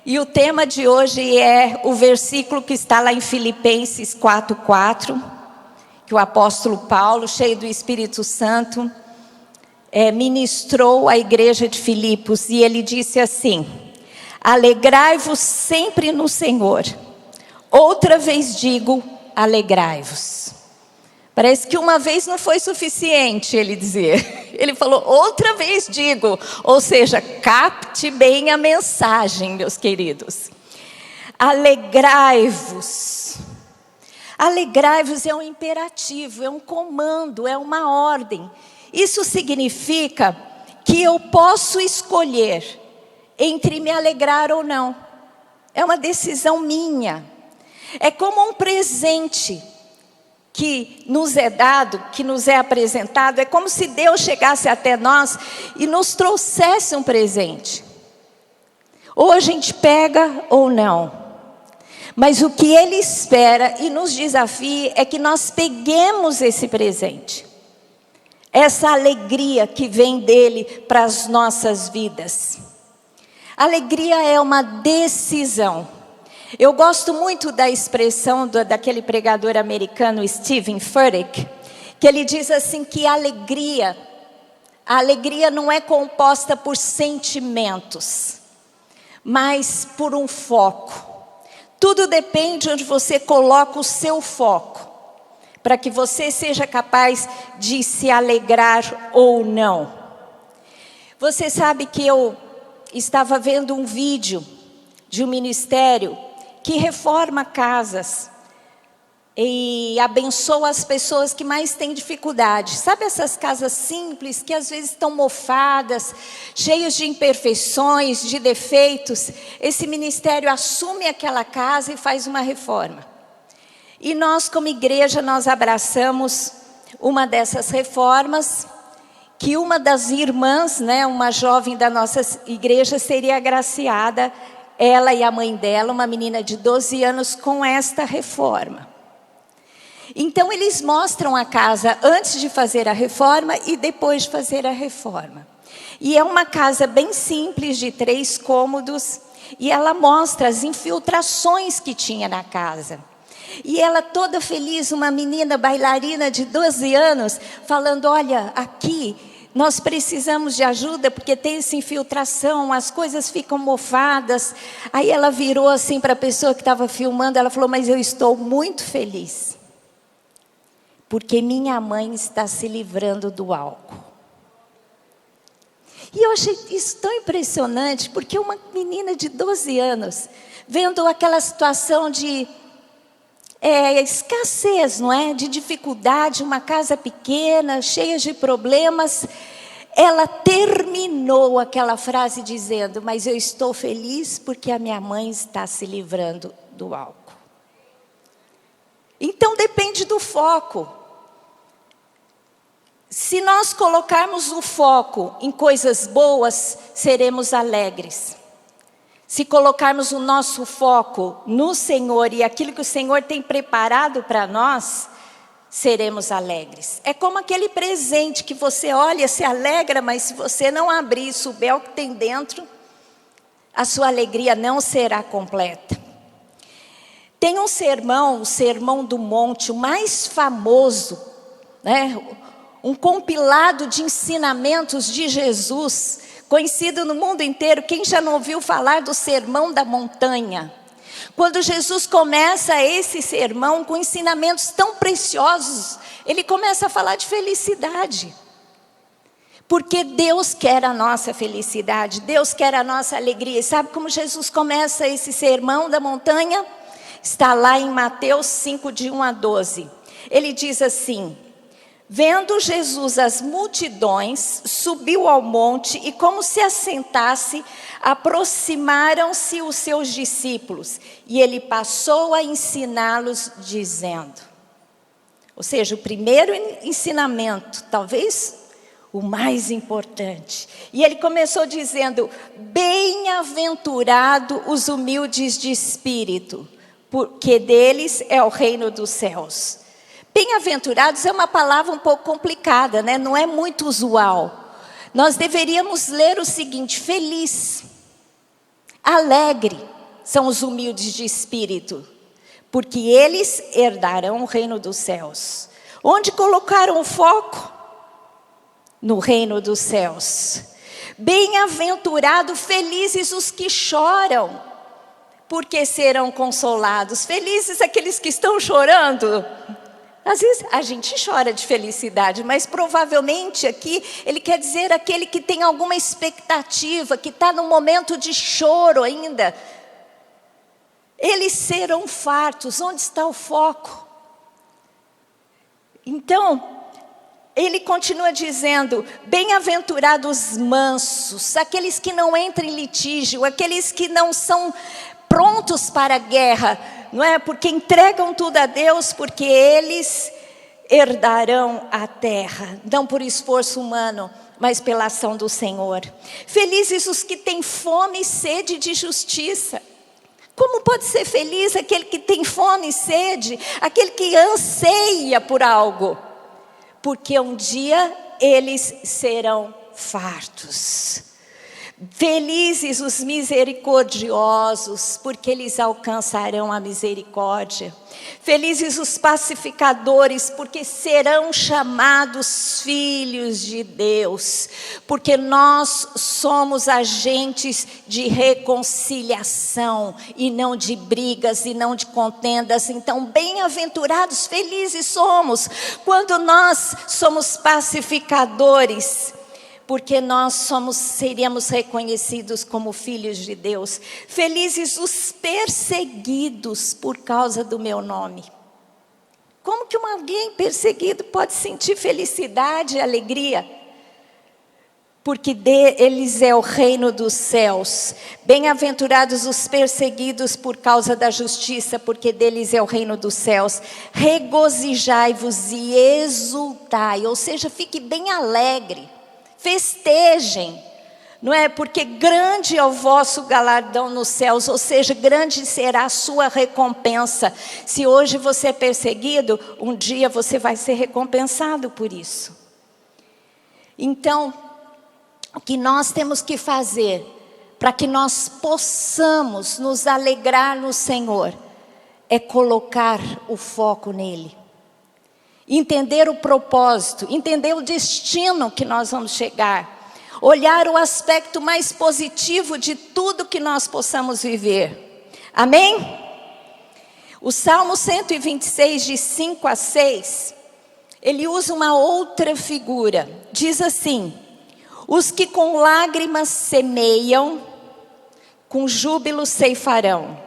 E o tema de hoje é o versículo que está lá em Filipenses 4:4, que o apóstolo Paulo, cheio do Espírito Santo, ministrou à igreja de Filipos. E ele disse assim: alegrai-vos sempre no Senhor. Outra vez digo, alegrai-vos. Parece que uma vez não foi suficiente ele dizer. Ele falou, outra vez digo. Ou seja, capte bem a mensagem, meus queridos. Alegrai-vos. Alegrai-vos é um imperativo, é um comando, é uma ordem. Isso significa que eu posso escolher entre me alegrar ou não. É uma decisão minha. É como um presente que nos é dado, que nos é apresentado. É como se Deus chegasse até nós e nos trouxesse um presente. Ou a gente pega ou não. Mas o que Ele espera e nos desafia é que nós peguemos esse presente. Essa alegria que vem dEle para as nossas vidas. Alegria é uma decisão. Eu gosto muito da expressão daquele pregador americano Steven Furtick, que ele diz assim que a alegria não é composta por sentimentos, mas por um foco. Tudo depende onde você coloca o seu foco, para que você seja capaz de se alegrar ou não. Você sabe que eu estava vendo um vídeo de um ministério que reforma casas e abençoa as pessoas que mais têm dificuldade. Sabe essas casas simples que às vezes estão mofadas, cheias de imperfeições, de defeitos? Esse ministério assume aquela casa e faz uma reforma. E nós, como igreja, nós abraçamos uma dessas reformas, que uma das irmãs, uma jovem da nossa igreja, seria agraciada, ela e a mãe dela, uma menina de 12 anos, com esta reforma. Então eles mostram a casa antes de fazer a reforma e depois de fazer a reforma. E é uma casa bem simples, de 3 cômodos, e ela mostra as infiltrações que tinha na casa. E ela toda feliz, uma menina bailarina de 12 anos, falando, olha, aqui nós precisamos de ajuda porque tem essa infiltração, as coisas ficam mofadas. Aí ela virou assim para a pessoa que estava filmando, ela falou, mas eu estou muito feliz, porque minha mãe está se livrando do álcool. E eu achei isso tão impressionante, porque uma menina de 12 anos, vendo aquela situação de escassez, não é? De dificuldade, uma casa pequena, cheia de problemas. Ela terminou aquela frase dizendo, mas eu estou feliz porque a minha mãe está se livrando do álcool. Então depende do foco. Se nós colocarmos o foco em coisas boas, seremos alegres. Se colocarmos o nosso foco no Senhor e aquilo que o Senhor tem preparado para nós, seremos alegres. É como aquele presente que você olha, se alegra, mas se você não abrir e souber o que tem dentro, a sua alegria não será completa. Tem um sermão, o Sermão do Monte, o mais famoso, um compilado de ensinamentos de Jesus, conhecido no mundo inteiro. Quem já não ouviu falar do Sermão da Montanha? Quando Jesus começa esse sermão com ensinamentos tão preciosos, ele começa a falar de felicidade. Porque Deus quer a nossa felicidade, Deus quer a nossa alegria. E sabe como Jesus começa esse Sermão da Montanha? Está lá em Mateus 5, de 1 a 12. Ele diz assim: vendo Jesus as multidões, subiu ao monte e, como se assentasse, aproximaram-se os seus discípulos. E ele passou a ensiná-los dizendo, ou seja, o primeiro ensinamento, talvez o mais importante. E ele começou dizendo, bem-aventurado os humildes de espírito, porque deles é o reino dos céus. Bem-aventurados é uma palavra um pouco complicada, não é muito usual. Nós deveríamos ler o seguinte: feliz, alegre, são os humildes de espírito, porque eles herdarão o reino dos céus. Onde colocaram o foco? No reino dos céus. Bem-aventurados, felizes os que choram, porque serão consolados. Felizes aqueles que estão chorando. Às vezes a gente chora de felicidade, mas provavelmente aqui ele quer dizer aquele que tem alguma expectativa, que está num momento de choro ainda. Eles serão fartos. Onde está o foco? Então, ele continua dizendo, bem-aventurados mansos, aqueles que não entram em litígio, aqueles que não são prontos para a guerra, não é? Porque entregam tudo a Deus, porque eles herdarão a terra, não por esforço humano, mas pela ação do Senhor. Felizes os que têm fome e sede de justiça. Como pode ser feliz aquele que tem fome e sede, aquele que anseia por algo? Porque um dia eles serão fartos. Felizes os misericordiosos, porque eles alcançarão a misericórdia. Felizes os pacificadores, porque serão chamados filhos de Deus. Porque nós somos agentes de reconciliação, e não de brigas, e não de contendas. Então, bem-aventurados, felizes somos, quando nós somos pacificadores, porque nós seríamos reconhecidos como filhos de Deus. Felizes os perseguidos por causa do meu nome. Como que alguém perseguido pode sentir felicidade e alegria? Porque deles é o reino dos céus. Bem-aventurados os perseguidos por causa da justiça, porque deles é o reino dos céus. Regozijai-vos e exultai, ou seja, fique bem alegre. Festejem, não é? Porque grande é o vosso galardão nos céus, ou seja, grande será a sua recompensa. Se hoje você é perseguido, um dia você vai ser recompensado por isso. Então, o que nós temos que fazer para que nós possamos nos alegrar no Senhor é colocar o foco nele. Entender o propósito, entender o destino que nós vamos chegar. Olhar o aspecto mais positivo de tudo que nós possamos viver. Amém? O Salmo 126, de 5 a 6, ele usa uma outra figura. Diz assim: os que com lágrimas semeiam, com júbilo ceifarão.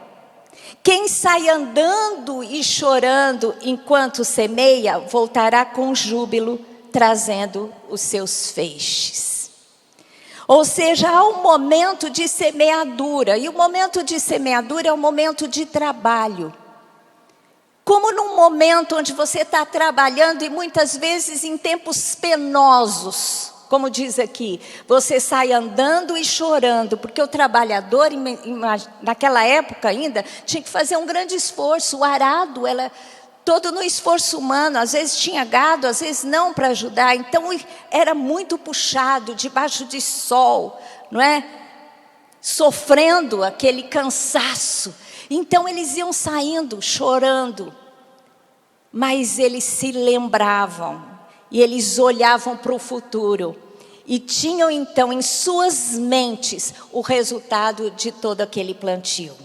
Quem sai andando e chorando enquanto semeia, voltará com júbilo, trazendo os seus feixes. Ou seja, há um momento de semeadura, e o momento de semeadura é o momento de trabalho. Como num momento onde você está trabalhando, e muitas vezes em tempos penosos, como diz aqui, você sai andando e chorando, porque o trabalhador, naquela época ainda, tinha que fazer um grande esforço. O arado, todo no esforço humano, às vezes tinha gado, às vezes não, para ajudar. Então era muito puxado, debaixo de sol, não é? Sofrendo aquele cansaço. Então eles iam saindo, chorando, mas eles se lembravam. E eles olhavam para o futuro. E tinham então em suas mentes o resultado de todo aquele plantio.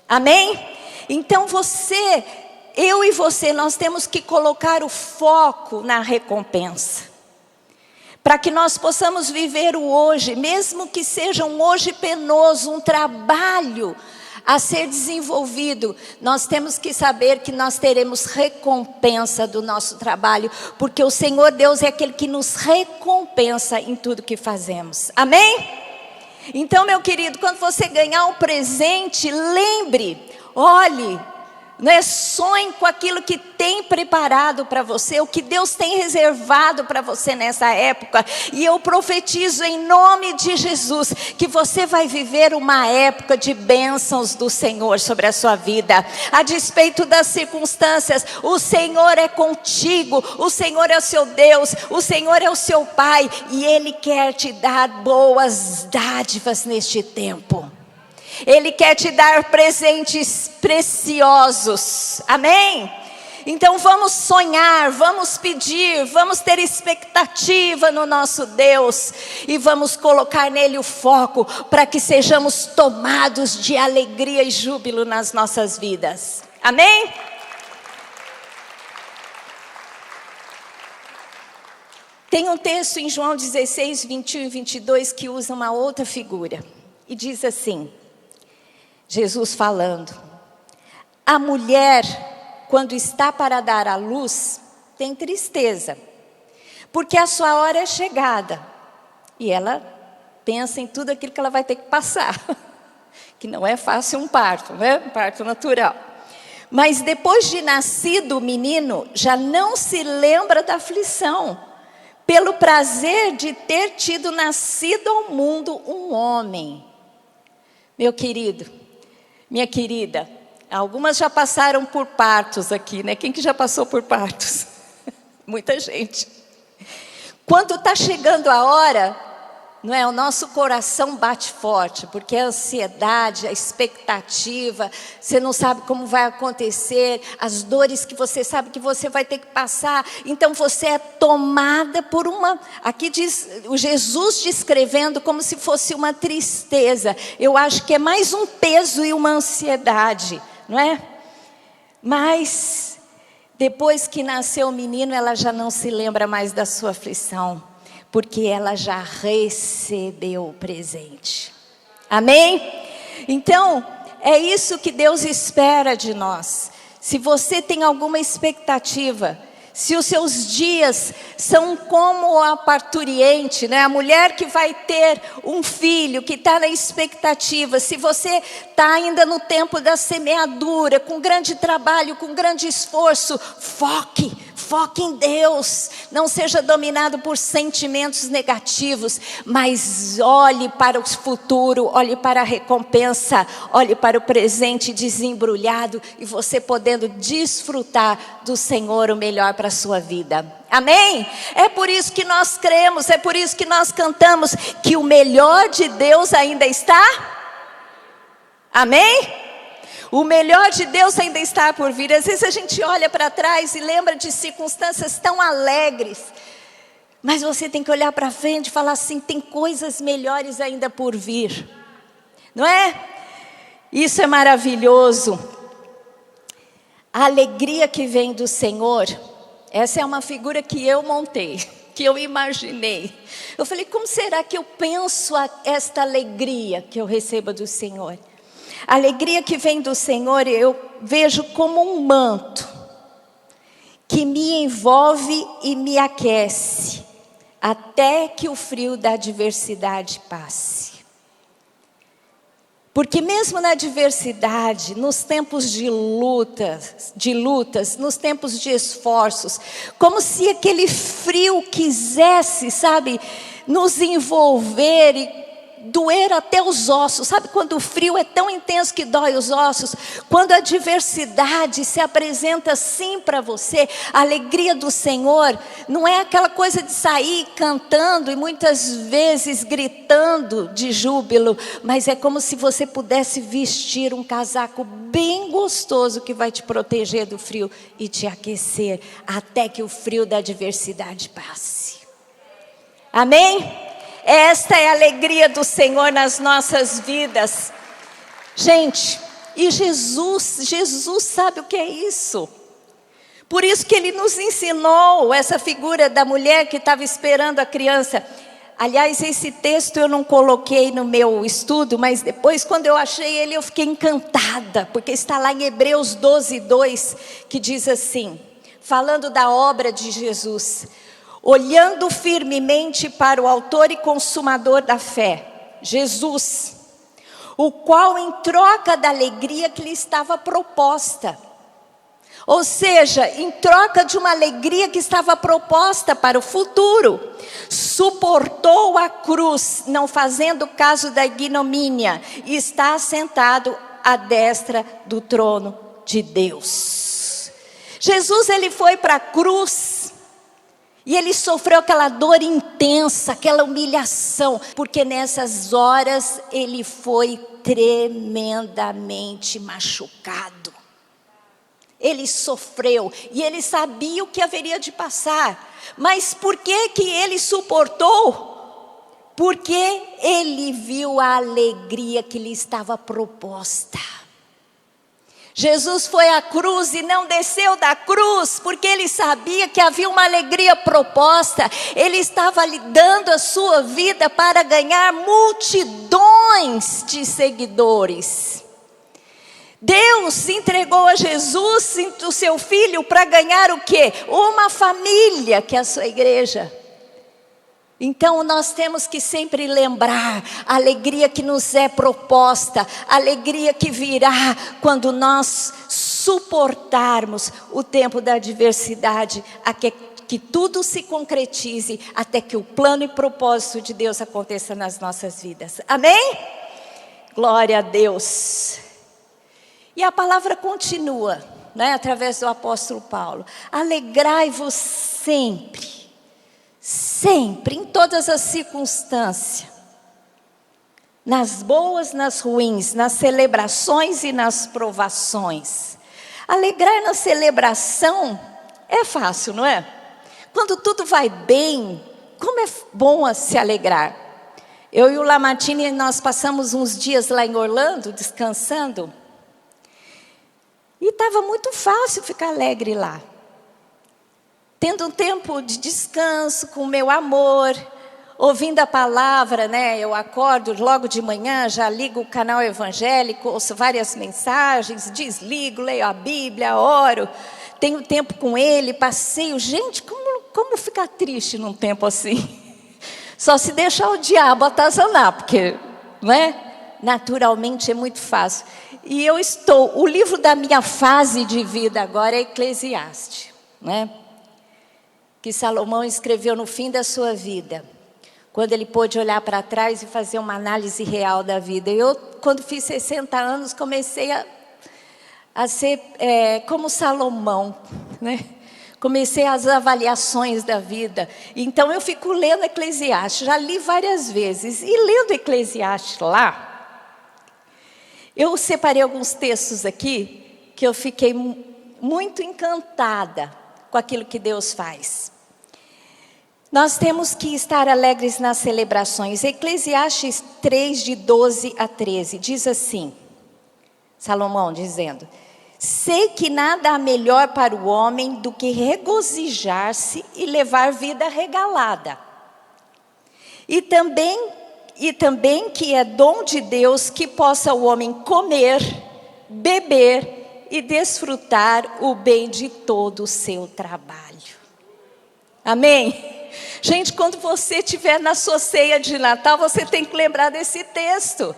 Amém? Então eu e você, nós temos que colocar o foco na recompensa. Para que nós possamos viver o hoje, mesmo que seja um hoje penoso, um trabalho a ser desenvolvido, nós temos que saber que nós teremos recompensa do nosso trabalho, porque o Senhor Deus é aquele que nos recompensa em tudo que fazemos. Amém? Então, meu querido, quando você ganhar um presente, lembre, olhe, não é? Sonhe com aquilo que tem preparado para você, o que Deus tem reservado para você nessa época. E eu profetizo em nome de Jesus que você vai viver uma época de bênçãos do Senhor sobre a sua vida. A despeito das circunstâncias, o Senhor é contigo, o Senhor é o seu Deus, o Senhor é o seu Pai, e Ele quer te dar boas dádivas neste tempo. Ele quer te dar presentes preciosos. Amém? Então vamos sonhar, vamos pedir, vamos ter expectativa no nosso Deus. E vamos colocar nele o foco para que sejamos tomados de alegria e júbilo nas nossas vidas. Amém? Tem um texto em João 16, 21 e 22 que usa uma outra figura. E diz assim, Jesus falando: a mulher, quando está para dar à luz, tem tristeza, porque a sua hora é chegada. E ela pensa em tudo aquilo que ela vai ter que passar. Que não é fácil um parto, né? Um parto natural. Mas depois de nascido o menino, já não se lembra da aflição, pelo prazer de ter tido nascido ao mundo um homem. Meu querido, minha querida, algumas já passaram por partos aqui, né? Quem que já passou por partos? Muita gente. Quando está chegando a hora, não é? O nosso coração bate forte, porque a ansiedade, a expectativa, você não sabe como vai acontecer, as dores que você sabe que você vai ter que passar. Então você é tomada por uma, aqui diz o Jesus descrevendo como se fosse uma tristeza. Eu acho que é mais um peso e uma ansiedade, não é? Mas depois que nasceu o menino, ela já não se lembra mais da sua aflição, porque ela já recebeu o presente. Amém? Então, é isso que Deus espera de nós. Se você tem alguma expectativa, se os seus dias são como a parturiente, né? A mulher que vai ter um filho, que está na expectativa. Se você está ainda no tempo da semeadura, com grande trabalho, com grande esforço, foque em Deus. Não seja dominado por sentimentos negativos, mas olhe para o futuro, olhe para a recompensa, olhe para o presente desembrulhado e você podendo desfrutar do Senhor o melhor para a sua vida. Amém? É por isso que nós cremos, é por isso que nós cantamos que o melhor de Deus ainda está. Amém? O melhor de Deus ainda está por vir. Às vezes a gente olha para trás e lembra de circunstâncias tão alegres, mas você tem que olhar para frente e falar assim: tem coisas melhores ainda por vir, não é? Isso é maravilhoso. A alegria que vem do Senhor, essa é uma figura que eu montei, que eu imaginei. Eu falei: como será que eu penso esta alegria que eu recebo do Senhor? A alegria que vem do Senhor eu vejo como um manto que me envolve e me aquece até que o frio da adversidade passe. Porque mesmo na adversidade, nos tempos de lutas, nos tempos de esforços, como se aquele frio quisesse, sabe, nos envolver e doer até os ossos. Sabe quando o frio é tão intenso que dói os ossos? Quando a adversidade se apresenta assim para você, a alegria do Senhor não é aquela coisa de sair cantando e muitas vezes gritando de júbilo, mas é como se você pudesse vestir um casaco bem gostoso que vai te proteger do frio e te aquecer até que o frio da adversidade passe. Amém? Esta é a alegria do Senhor nas nossas vidas. Gente, e Jesus sabe o que é isso. Por isso que Ele nos ensinou essa figura da mulher que estava esperando a criança. Aliás, esse texto eu não coloquei no meu estudo, mas depois quando eu achei ele eu fiquei encantada. Porque está lá em Hebreus 12:2, que diz assim, falando da obra de Jesus: olhando firmemente para o autor e consumador da fé, Jesus, o qual em troca da alegria que lhe estava proposta, ou seja, em troca de uma alegria que estava proposta para o futuro, suportou a cruz, não fazendo caso da ignomínia, e está assentado à destra do trono de Deus. Jesus, ele foi para a cruz, e ele sofreu aquela dor intensa, aquela humilhação, porque nessas horas ele foi tremendamente machucado. Ele sofreu e ele sabia o que haveria de passar. Mas por que que ele suportou? Porque ele viu a alegria que lhe estava proposta. Jesus foi à cruz e não desceu da cruz, porque ele sabia que havia uma alegria proposta. Ele estava lhe dando a sua vida para ganhar multidões de seguidores. Deus entregou a Jesus, o seu Filho, para ganhar o quê? Uma família, que é a sua igreja. Então nós temos que sempre lembrar a alegria que nos é proposta, a alegria que virá quando nós suportarmos o tempo da adversidade, até que tudo se concretize, até que o plano e propósito de Deus aconteça nas nossas vidas. Amém? Glória a Deus. E a palavra continua, né, através do apóstolo Paulo. Alegrai-vos sempre. Sempre, em todas as circunstâncias, nas boas, nas ruins, nas celebrações e nas provações. Alegrar na celebração é fácil, não é? Quando tudo vai bem, como é bom se alegrar. Eu e o Lamartine, nós passamos uns dias lá em Orlando, descansando, e estava muito fácil ficar alegre lá. Tendo um tempo de descanso com o meu amor, ouvindo a palavra, né? Eu acordo logo de manhã, já ligo o canal evangélico, ouço várias mensagens, desligo, leio a Bíblia, oro, tenho tempo com ele, passeio. Gente, como ficar triste num tempo assim? Só se deixar o diabo atazanar, porque, né? Naturalmente é muito fácil. E o livro da minha fase de vida agora é Eclesiastes, né? Que Salomão escreveu no fim da sua vida, quando ele pôde olhar para trás e fazer uma análise real da vida. Eu, quando fiz 60 anos, comecei a ser como Salomão, né? Comecei as avaliações da vida. Então eu fico lendo Eclesiastes, já li várias vezes. E lendo Eclesiastes lá, eu separei alguns textos aqui, que eu fiquei muito encantada com aquilo que Deus faz. Nós temos que estar alegres nas celebrações. Eclesiastes 3, de 12 a 13, diz assim, Salomão dizendo: sei que nada há melhor para o homem do que regozijar-se e levar vida regalada. E também que é dom de Deus que possa o homem comer, beber e desfrutar o bem de todo o seu trabalho. Amém? Gente, quando você estiver na sua ceia de Natal, você tem que lembrar desse texto.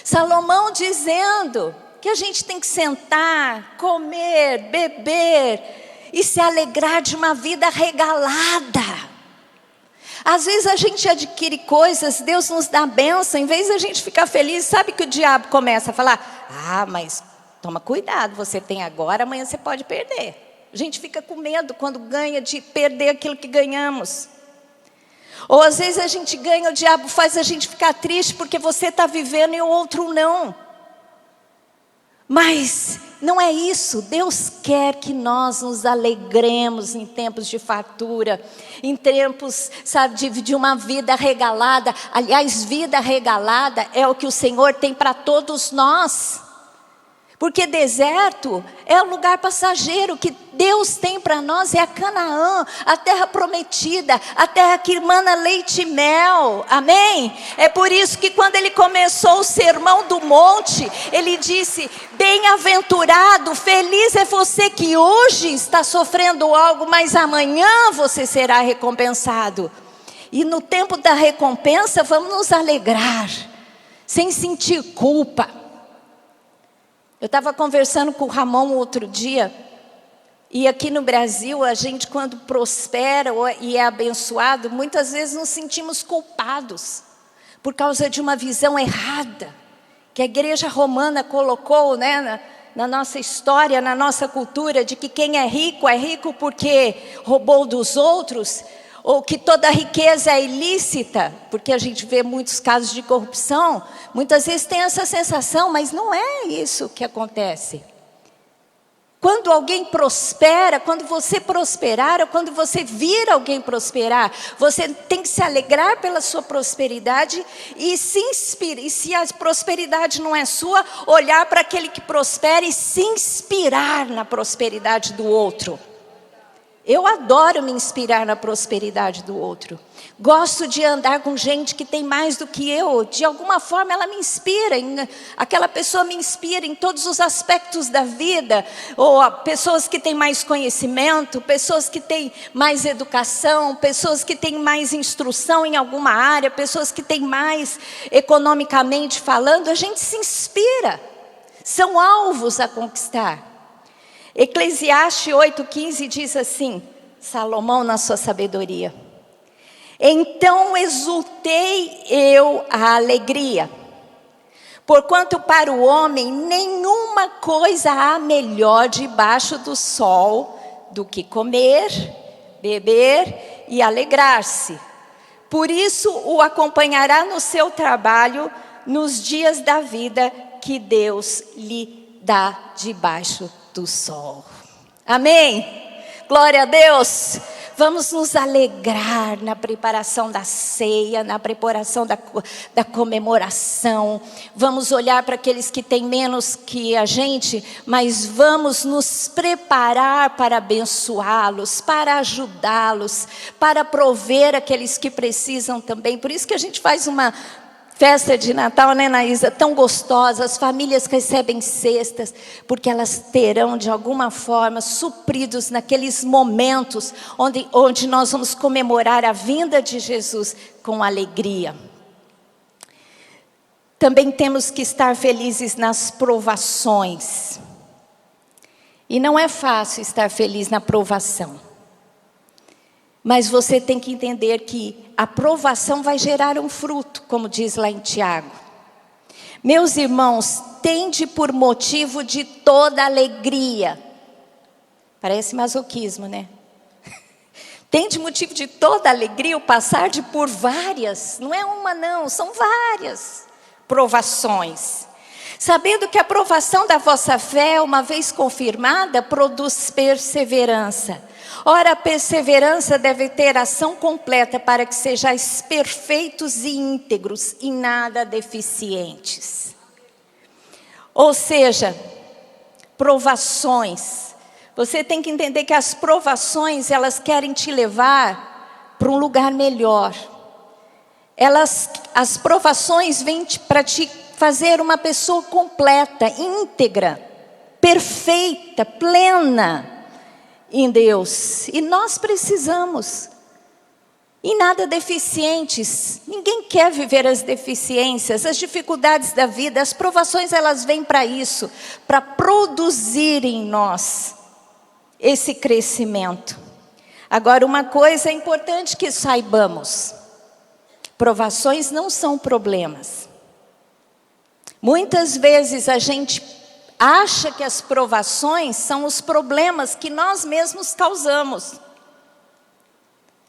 Salomão dizendo que a gente tem que sentar, comer, beber e se alegrar de uma vida regalada. Às vezes a gente adquire coisas, Deus nos dá bênção, em vez de a gente ficar feliz, sabe que o diabo começa a falar: ah, mas toma cuidado, você tem agora, amanhã você pode perder. A gente fica com medo quando ganha de perder aquilo que ganhamos. Ou às vezes a gente ganha, o diabo faz a gente ficar triste porque você está vivendo e o outro não. Mas não é isso. Deus quer que nós nos alegremos em tempos de fartura, em tempos, sabe, de uma vida regalada. Aliás, vida regalada é o que o Senhor tem para todos nós. Porque deserto é um lugar passageiro. O que Deus tem para nós é a Canaã, a terra prometida, a terra que emana leite e mel. Amém? É por isso que quando ele começou o sermão do monte, ele disse: bem-aventurado, feliz é você que hoje está sofrendo algo, mas amanhã você será recompensado. E no tempo da recompensa vamos nos alegrar, sem sentir culpa. Eu estava conversando com o Ramon outro dia, e aqui no Brasil, a gente quando prospera e é abençoado, muitas vezes nos sentimos culpados, por causa de uma visão errada, que a igreja romana colocou, né, na nossa história, na nossa cultura, de que quem é rico porque roubou dos outros, ou que toda riqueza é ilícita, porque a gente vê muitos casos de corrupção, muitas vezes tem essa sensação, mas não é isso que acontece. Quando alguém prospera, quando você prosperar, ou quando você vir alguém prosperar, você tem que se alegrar pela sua prosperidade e se inspirar. E se a prosperidade não é sua, olhar para aquele que prospera e se inspirar na prosperidade do outro. Eu adoro me inspirar na prosperidade do outro. Gosto de andar com gente que tem mais do que eu. De alguma forma ela me inspira. Aquela pessoa me inspira em todos os aspectos da vida. Ou pessoas que têm mais conhecimento, pessoas que têm mais educação, pessoas que têm mais instrução em alguma área, pessoas que têm mais economicamente falando. A gente se inspira. São alvos a conquistar. Eclesiastes 8,15 diz assim, Salomão na sua sabedoria: então exultei eu a alegria, porquanto para o homem nenhuma coisa há melhor debaixo do sol do que comer, beber e alegrar-se. Por isso o acompanhará no seu trabalho, nos dias da vida que Deus lhe dá debaixo do sol. Amém? Glória a Deus. Vamos nos alegrar na preparação da ceia, na preparação da comemoração. Vamos olhar para aqueles que têm menos que a gente, mas vamos nos preparar para abençoá-los, para ajudá-los, para prover aqueles que precisam também. Por isso que a gente faz uma festa de Natal, né, Naísa? Tão gostosa, as famílias recebem cestas, porque elas terão de alguma forma supridos naqueles momentos onde nós vamos comemorar a vinda de Jesus com alegria. Também temos que estar felizes nas provações. E não é fácil estar feliz na provação. Mas você tem que entender que a provação vai gerar um fruto, como diz lá em Tiago. Meus irmãos, tende por motivo de toda alegria. Parece masoquismo, né? Tende motivo de toda alegria o passar de por várias, não é uma não, são várias provações. Sabendo que a provação da vossa fé, uma vez confirmada, produz perseverança. Ora, a perseverança deve ter ação completa para que sejais perfeitos e íntegros, e nada deficientes. Ou seja, provações. Você tem que entender que as provações, elas querem te levar para um lugar melhor. As provações vêm para te fazer uma pessoa completa, íntegra, perfeita, plena em Deus. E nós precisamos. E nada deficientes. Ninguém quer viver as deficiências, as dificuldades da vida. As provações, elas vêm para isso, para produzir em nós esse crescimento. Agora, uma coisa é importante que saibamos: provações não são problemas. Muitas vezes a gente acha que as provações são os problemas que nós mesmos causamos.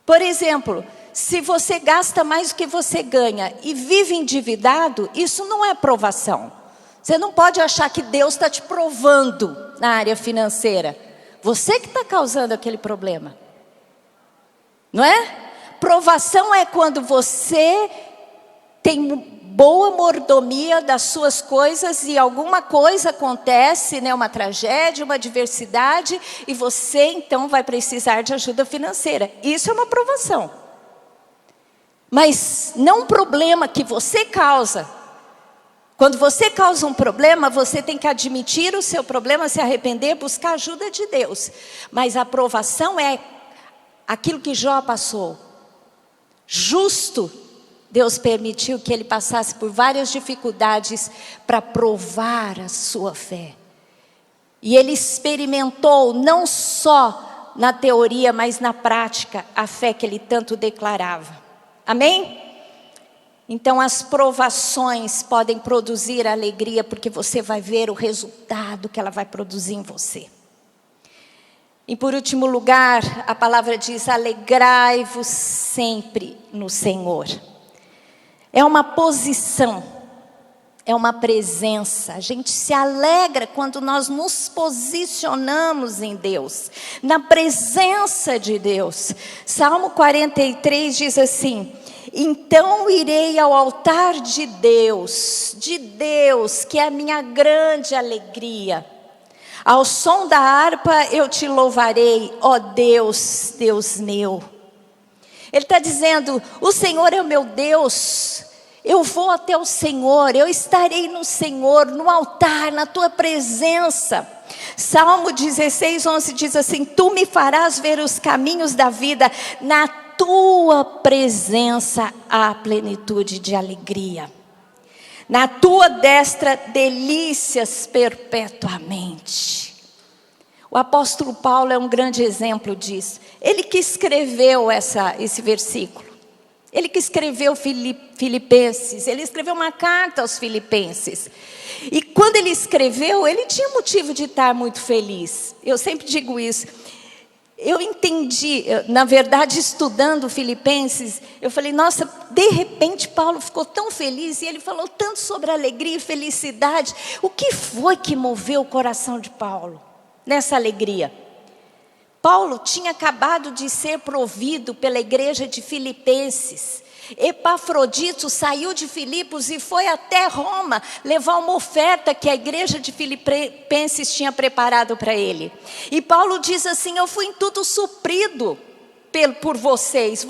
Por exemplo, se você gasta mais do que você ganha e vive endividado, isso não é provação. Você não pode achar que Deus está te provando na área financeira. Você que está causando aquele problema. Não é? Provação é quando você tem boa mordomia das suas coisas e alguma coisa acontece, né, uma tragédia, uma adversidade, e você então vai precisar de ajuda financeira. Isso é uma provação. Mas não um problema que você causa. Quando você causa um problema, você tem que admitir o seu problema, se arrepender, buscar a ajuda de Deus. Mas a provação é aquilo que Jó passou. Justo, Deus permitiu que ele passasse por várias dificuldades para provar a sua fé. E ele experimentou não só na teoria, mas na prática, a fé que ele tanto declarava. Amém? Então as provações podem produzir alegria, porque você vai ver o resultado que ela vai produzir em você. E por último lugar, a palavra diz: alegrai-vos sempre no Senhor. É uma posição, é uma presença. A gente se alegra quando nós nos posicionamos em Deus, na presença de Deus. Salmo 43 diz assim: então irei ao altar de Deus, que é a minha grande alegria. Ao som da harpa eu te louvarei, ó Deus, Deus meu. Ele está dizendo: o Senhor é o meu Deus, eu vou até o Senhor, eu estarei no Senhor, no altar, na tua presença. Salmo 16, 11 diz assim: tu me farás ver os caminhos da vida, na tua presença há plenitude de alegria. Na tua destra, delícias perpetuamente. O apóstolo Paulo é um grande exemplo disso. Ele que escreveu esse versículo. Ele que escreveu Filipenses. Ele escreveu uma carta aos Filipenses. E quando ele escreveu, ele tinha motivo de estar muito feliz. Eu sempre digo isso. Eu entendi, na verdade, estudando Filipenses, eu falei: nossa, de repente Paulo ficou tão feliz e ele falou tanto sobre alegria e felicidade. O que foi que moveu o coração de Paulo nessa alegria? Paulo tinha acabado de ser provido pela igreja de Filipenses. Epafrodito saiu de Filipos e foi até Roma levar uma oferta que a igreja de Filipenses tinha preparado para ele. E Paulo diz assim: eu fui em tudo suprido por vocês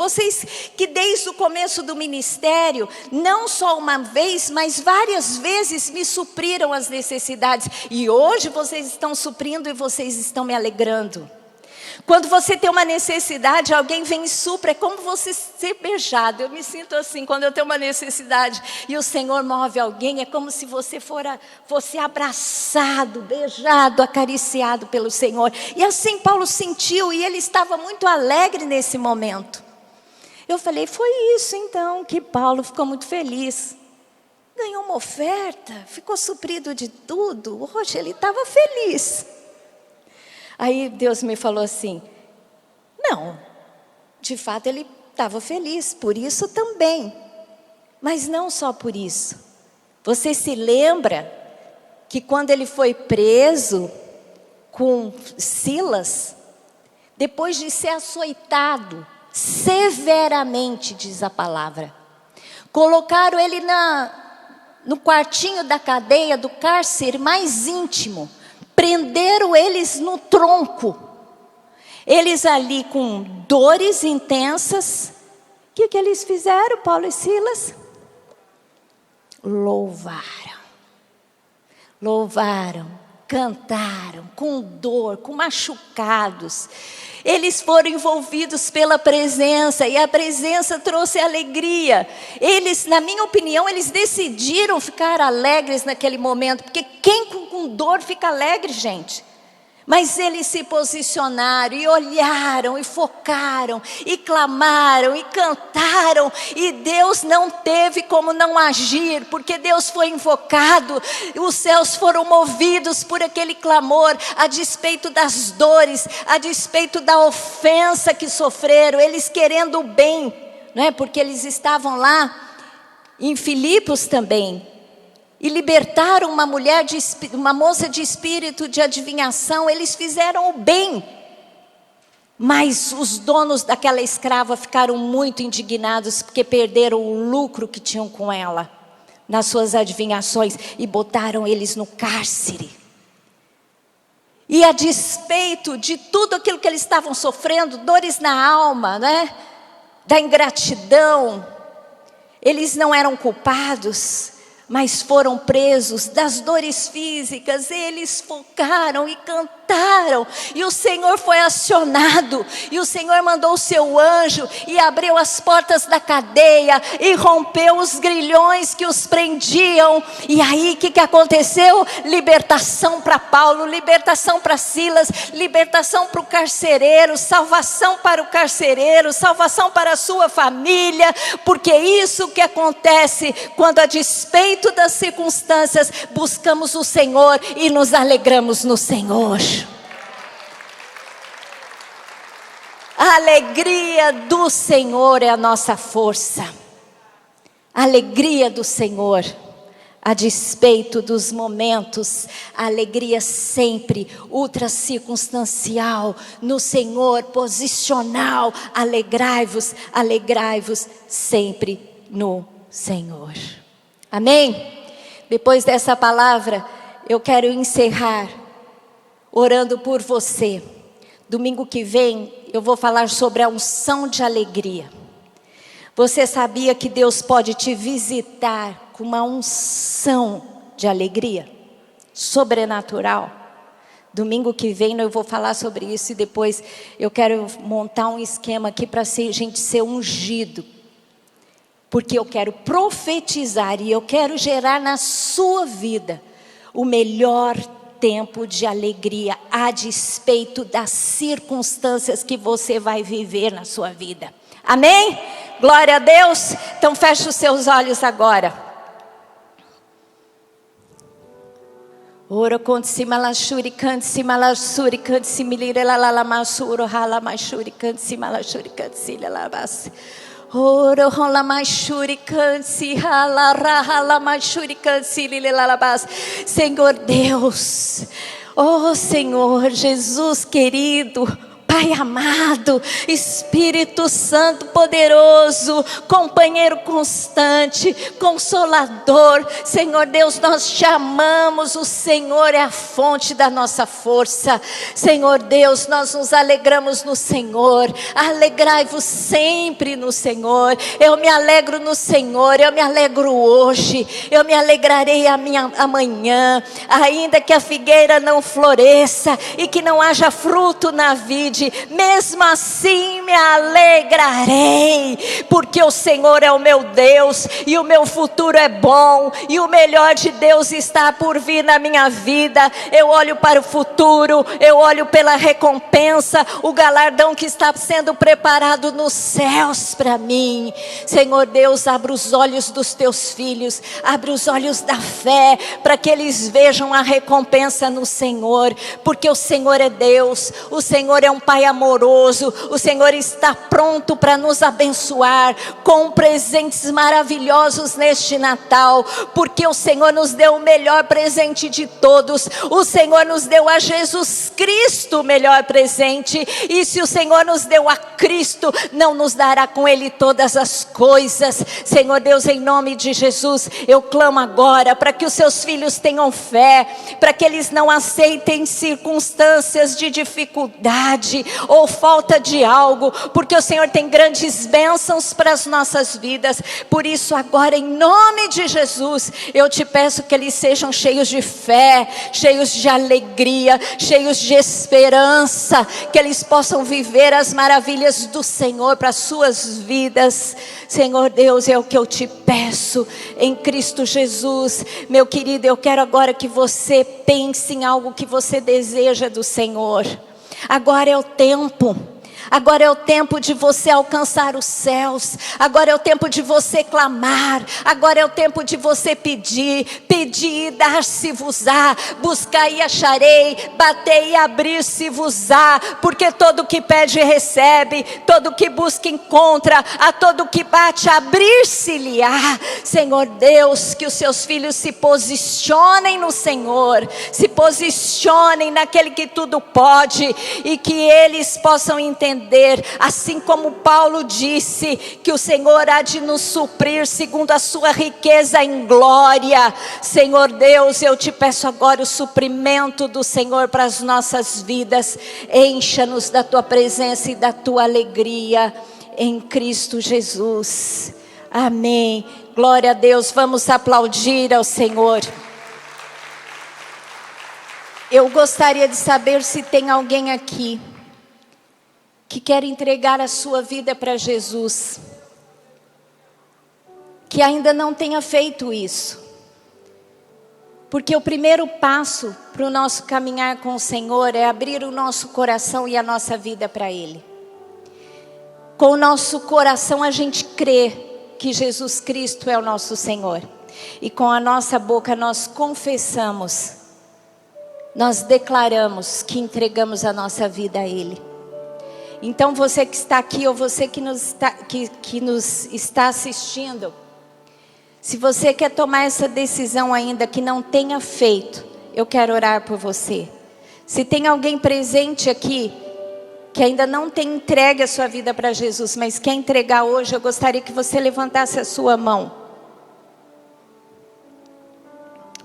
que desde o começo do ministério, não só uma vez, mas várias vezes me supriram as necessidades. E hoje vocês estão suprindo e vocês estão me alegrando. Quando você tem uma necessidade, alguém vem e supra, é como você ser beijado. Eu me sinto assim, quando eu tenho uma necessidade e o Senhor move alguém, é como se você fosse abraçado, beijado, acariciado pelo Senhor. E assim Paulo sentiu, e ele estava muito alegre nesse momento. Eu falei: foi isso então que Paulo ficou muito feliz. Ganhou uma oferta, ficou suprido de tudo, hoje ele estava feliz. Aí Deus me falou assim: não, de fato ele estava feliz, por isso também. Mas não só por isso. Você se lembra que quando ele foi preso com Silas, depois de ser açoitado severamente, diz a palavra, colocaram ele no quartinho da cadeia, do cárcere mais íntimo, prenderam eles no tronco, eles ali com dores intensas. O que eles fizeram, Paulo e Silas? Louvaram, cantaram, com dor, com machucados. Eles foram envolvidos pela presença, e a presença trouxe alegria. Eles, na minha opinião, eles decidiram ficar alegres naquele momento, porque quem com dor fica alegre, gente? Mas eles se posicionaram e olharam e focaram e clamaram e cantaram, e Deus não teve como não agir, porque Deus foi invocado, os céus foram movidos por aquele clamor, a despeito das dores, a despeito da ofensa que sofreram, eles querendo o bem, não é? Porque eles estavam lá em Filipos também. E libertaram uma moça de espírito de adivinhação. Eles fizeram o bem. Mas os donos daquela escrava ficaram muito indignados, porque perderam o lucro que tinham com ela, nas suas adivinhações, e botaram eles no cárcere. E a despeito de tudo aquilo que eles estavam sofrendo, dores na alma, né? Da ingratidão, eles não eram culpados, mas foram presos das dores físicas. Eles focaram e cantaram, e o Senhor foi acionado, e o Senhor mandou o seu anjo, e abriu as portas da cadeia, e rompeu os grilhões que os prendiam. E aí o que aconteceu? Libertação para Paulo, libertação para Silas, libertação para o carcereiro, salvação para o carcereiro, salvação para a sua família, porque isso que acontece quando, a despeito das circunstâncias, buscamos o Senhor e nos alegramos no Senhor. A alegria do Senhor é a nossa força. A alegria do Senhor, a despeito dos momentos, a alegria sempre ultra circunstancial, no Senhor posicional. Alegrai-vos sempre no Senhor. Amém? Depois dessa palavra, eu quero encerrar orando por você. Domingo que vem eu vou falar sobre a unção de alegria. Você sabia que Deus pode te visitar com uma unção de alegria sobrenatural? Domingo que vem eu vou falar sobre isso, e depois eu quero montar um esquema aqui para a gente ser ungido. Porque eu quero profetizar e eu quero gerar na sua vida o melhor tempo de alegria, a despeito das circunstâncias que você vai viver na sua vida. Amém? Glória a Deus. Então feche os seus olhos agora. Ora conte cima la shuri cante cima la suri cante similire la la masuro hala mashuri cante cima la shuri cante sila la base. Ora rola mashuri cante hala rahala mashuri cante sila la base. Senhor Deus, oh Senhor Jesus querido, Pai amado, Espírito Santo poderoso, companheiro constante, consolador, Senhor Deus, nós te amamos, o Senhor é a fonte da nossa força. Senhor Deus, nós nos alegramos no Senhor, alegrai-vos sempre no Senhor. Eu me alegro no Senhor, eu me alegro hoje, eu me alegrarei amanhã, ainda que a figueira não floresça e que não haja fruto na vide, mesmo assim me alegrarei, porque o Senhor é o meu Deus, e o meu futuro é bom, e o melhor de Deus está por vir na minha vida. Eu olho para o futuro, eu olho pela recompensa, o galardão que está sendo preparado nos céus para mim. Senhor Deus, abre os olhos dos teus filhos, abre os olhos da fé, para que eles vejam a recompensa no Senhor, porque o Senhor é Deus, o Senhor é um Pai amoroso, o Senhor está pronto para nos abençoar com presentes maravilhosos neste Natal, porque o Senhor nos deu o melhor presente de todos. O Senhor nos deu a Jesus Cristo, o melhor presente, e se o Senhor nos deu a Cristo, não nos dará com Ele todas as coisas. Senhor Deus, em nome de Jesus, eu clamo agora para que os seus filhos tenham fé, para que eles não aceitem circunstâncias de dificuldade ou falta de algo, porque o Senhor tem grandes bênçãos para as nossas vidas. Por isso agora, em nome de Jesus, eu te peço que eles sejam cheios de fé, cheios de alegria, cheios de esperança, que eles possam viver as maravilhas do Senhor para as suas vidas. Senhor Deus, é o que eu te peço em Cristo Jesus. Meu querido, eu quero agora que você pense em algo que você deseja do Senhor. Agora é o tempo. Agora é o tempo de você alcançar os céus. Agora é o tempo de você clamar. Agora é o tempo de você pedir. Pedir e dar-se-vos-á. Buscar e acharei. Bater e abrir-se-vos-á. Porque todo que pede recebe. Todo que busca encontra. A todo que bate abrir-se-lhe-á. Senhor Deus, que os seus filhos se posicionem no Senhor. Se posicionem naquele que tudo pode. E que eles possam entender, assim como Paulo disse, que o Senhor há de nos suprir segundo a sua riqueza em glória. Senhor Deus, eu te peço agora o suprimento do Senhor para as nossas vidas. Encha-nos da tua presença e da tua alegria em Cristo Jesus. Amém. Glória a Deus. Vamos aplaudir ao Senhor. Eu gostaria de saber se tem alguém aqui que quer entregar a sua vida para Jesus, que ainda não tenha feito isso. Porque o primeiro passo para o nosso caminhar com o Senhor é abrir o nosso coração e a nossa vida para Ele. Com o nosso coração a gente crê que Jesus Cristo é o nosso Senhor. E com a nossa boca nós confessamos, nós declaramos que entregamos a nossa vida a Ele. Então você que está aqui ou você que nos está assistindo, se você quer tomar essa decisão ainda que não tenha feito, eu quero orar por você. Se tem alguém presente aqui que ainda não tem entregue a sua vida para Jesus, mas quer entregar hoje, eu gostaria que você levantasse a sua mão,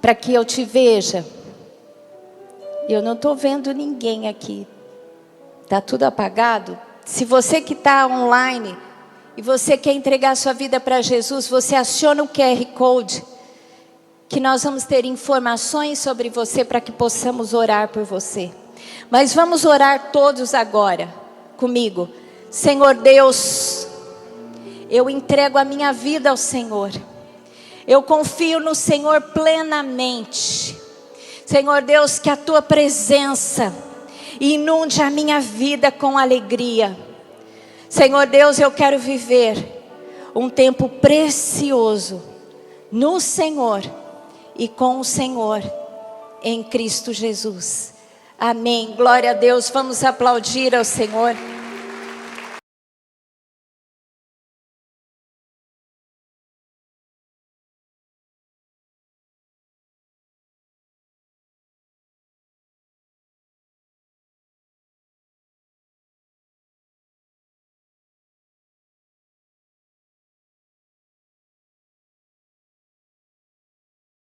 para que eu te veja. Eu não estou vendo ninguém aqui. Está tudo apagado? Se você que está online e você quer entregar a sua vida para Jesus, você aciona o QR Code, que nós vamos ter informações sobre você para que possamos orar por você. Mas vamos orar todos agora comigo. Senhor Deus, eu entrego a minha vida ao Senhor. Eu confio no Senhor plenamente. Senhor Deus, que a tua presença inunde a minha vida com alegria. Senhor Deus, eu quero viver um tempo precioso no Senhor e com o Senhor em Cristo Jesus. Amém. Glória a Deus. Vamos aplaudir ao Senhor.